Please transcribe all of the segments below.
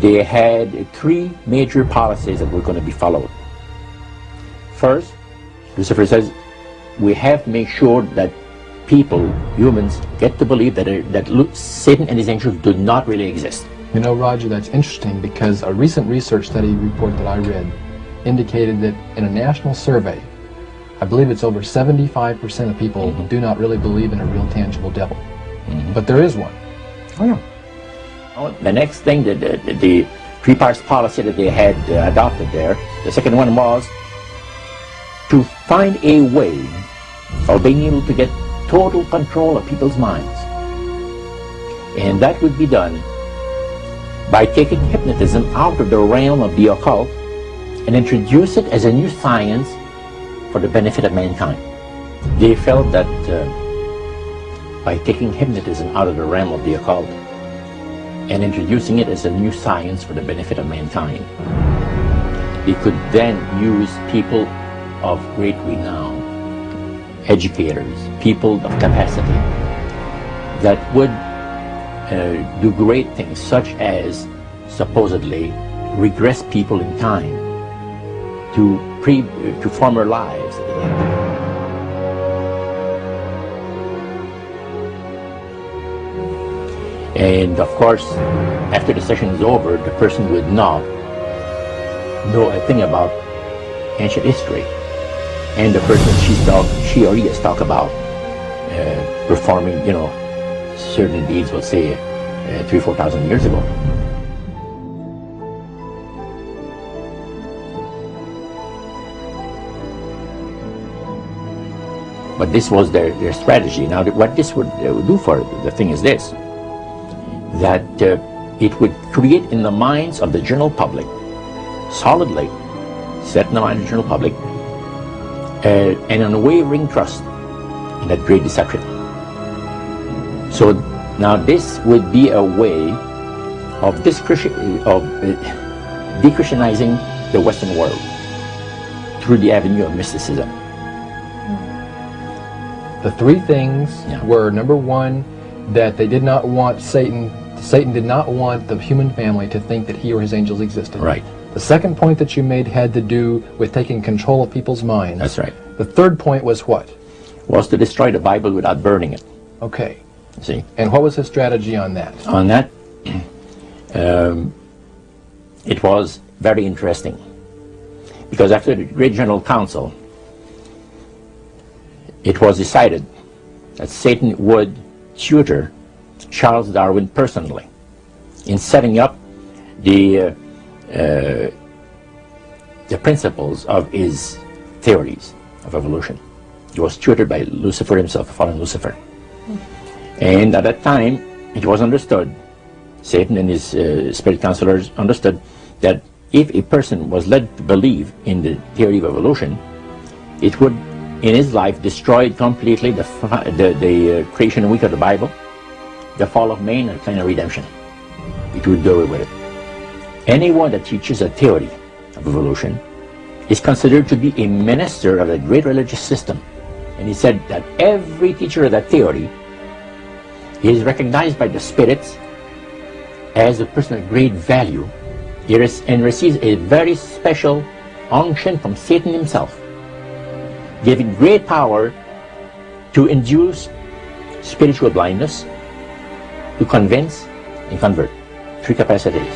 they had three major policies that were going to be followed. First, Lucifer says, we have to make sure that people, humans, get to believe that Satan and his angels do not really exist. You know, Roger, that's interesting because a recent research study report that I read indicated that in a national survey, I believe it's over 75% of people do not really believe in a real tangible devil. But there is one. Oh, yeah. The next thing, the three-parts policy that they had adopted there, the second one was to find a way of being able to get total control of people's minds. And that would be done by taking hypnotism out of the realm of the occult and introduce it as a new science for the benefit of mankind. They felt that by taking hypnotism out of the realm of the occult and introducing it as a new science for the benefit of mankind, they could then use people of great renown, educators, people of capacity, that would do great things, such as supposedly regress people in time to former lives. And of course, after the session is over, the person would not know a thing about ancient history. And the person she or he has talked about performing, certain deeds, we'll say, 3,000 or 4,000 years ago. But this was their strategy. Now, what this would do for the thing is this, that it would create in the minds of the general public, solidly set in the mind of the general public, an unwavering trust in that great deception. So now this would be a way of de-Christianizing the Western world through the avenue of mysticism. The three things were, number one, that they did not want Satan did not want the human family to think that he or his angels existed. Right. The second point that you made had to do with taking control of people's minds. That's right. The third point was what? Was to destroy the Bible without burning it. Okay. See? And what was his strategy on that? On that, it was very interesting. Because after the Great General Council, it was decided that Satan would tutor Charles Darwin personally in setting up the principles of his theories of evolution. He was tutored by Lucifer himself, fallen Lucifer. And at that time, it was understood, Satan and his spirit counselors understood, that if a person was led to believe in the theory of evolution, it would, in his life, destroy completely the creation week of the Bible, the fall of man, and the plan of redemption. It would do away with it. Anyone that teaches a theory of evolution is considered to be a minister of a great religious system. And he said that every teacher of that theory is recognized by the spirits as a person of great value and receives a very special unction from Satan himself, giving great power to induce spiritual blindness, to convince and convert. Three capacities.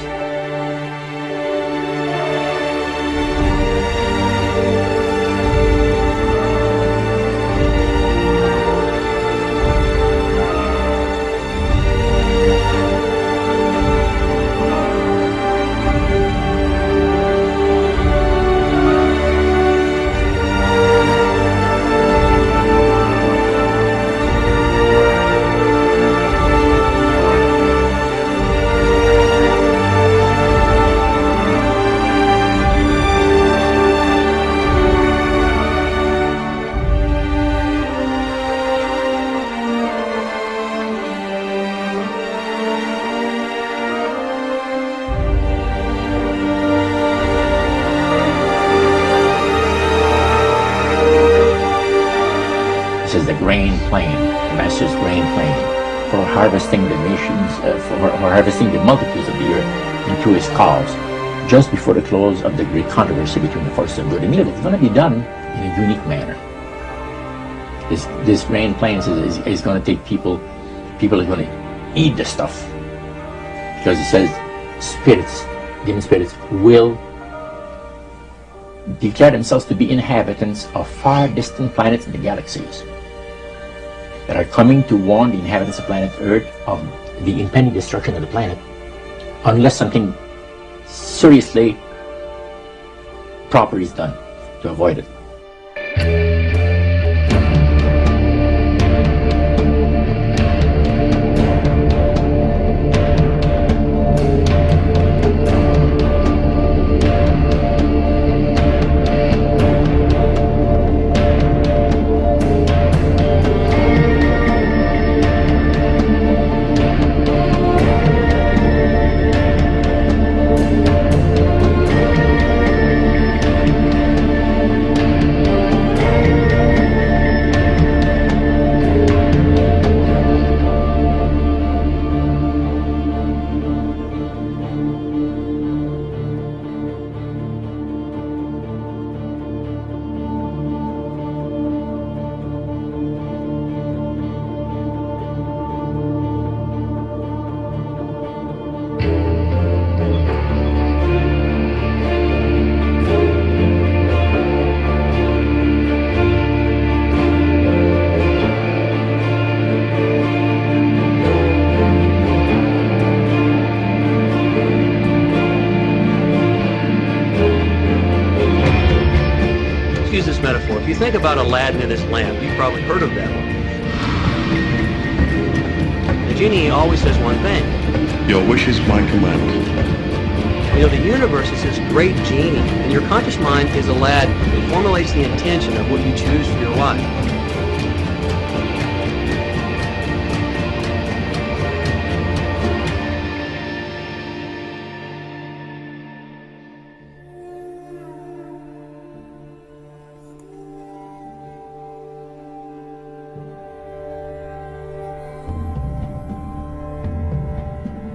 This is the grain plain, the Master's grain plain, for harvesting the nations, for harvesting the multitudes of the earth. into his cause just before the close of the great controversy between the forces of good and evil. It's going to be done in a unique manner. This grand plan is going to take people are going to eat the stuff, because it says spirits, demon spirits, will declare themselves to be inhabitants of far distant planets in the galaxies that are coming to warn the inhabitants of planet Earth of the impending destruction of the planet unless something seriously proper is done to avoid it. Use this metaphor. If you think about Aladdin and his lamp, you've probably heard of that one. The genie always says one thing. Your wish is my command. You know, the universe is this great genie, and your conscious mind is Aladdin. It formulates the intention of what you choose for your life.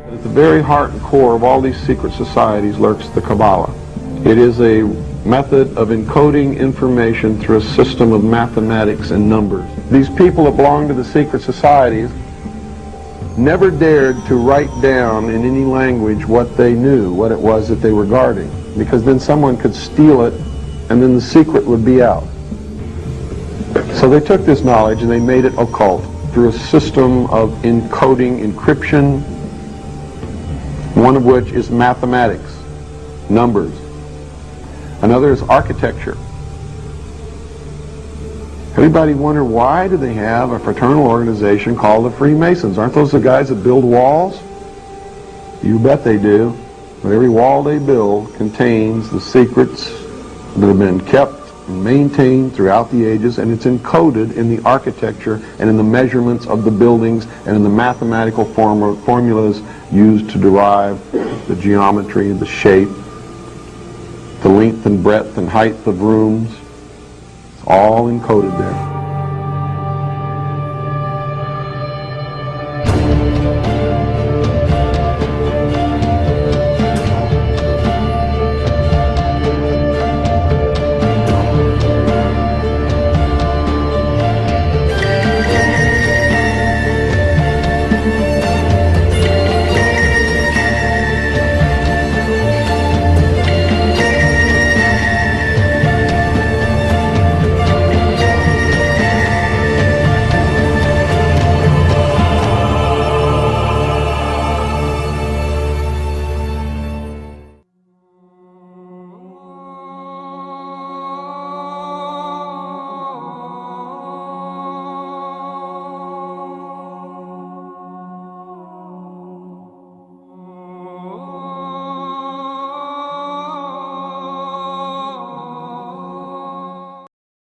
At the very heart and core of all these secret societies lurks the Kabbalah. It is a method of encoding information through a system of mathematics and numbers. These people that belong to the secret societies never dared to write down in any language what they knew, what it was that they were guarding, because then someone could steal it and then the secret would be out. So they took this knowledge and they made it occult through a system of encoding, encryption, one of which is mathematics, numbers. Another is architecture. Everybody wonder, why do they have a fraternal organization called the Freemasons? Aren't those the guys that build walls? You bet they do. But every wall they build contains the secrets that have been kept and maintained throughout the ages, and it's encoded in the architecture and in the measurements of the buildings and in the mathematical formulas used to derive the geometry and the shape, the length and breadth and height of rooms. It's all encoded there.